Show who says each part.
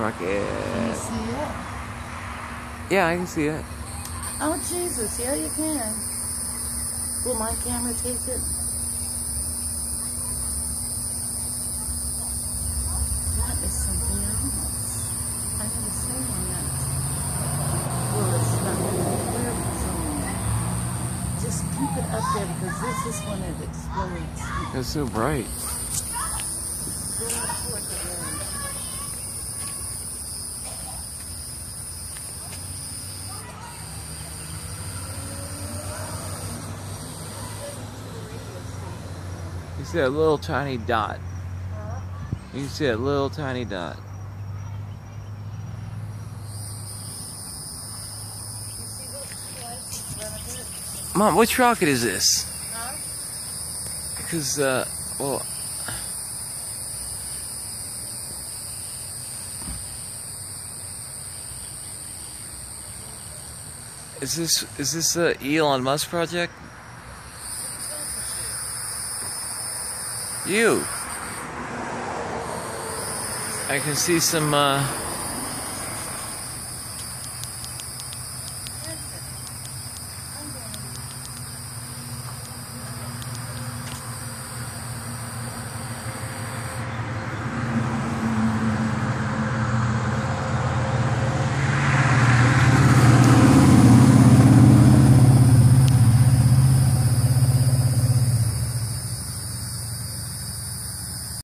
Speaker 1: rocket.
Speaker 2: Can you see it?
Speaker 1: Yeah, I can see it.
Speaker 2: Oh, Jesus. Yeah, you can. Will my camera take it? That is something else. I never seen one yet. Well, it's not going to be clear for so long. Just keep it up there because this is when it explodes.
Speaker 1: It's so bright.
Speaker 2: Go out toward the road.
Speaker 1: You see that little tiny dot.
Speaker 2: Huh?
Speaker 1: You see that little tiny dot.
Speaker 2: You see those lights in front of it?
Speaker 1: Mom, which rocket is this?
Speaker 2: Huh?
Speaker 1: Because, well... Is this the Elon Musk project? You. I can see some,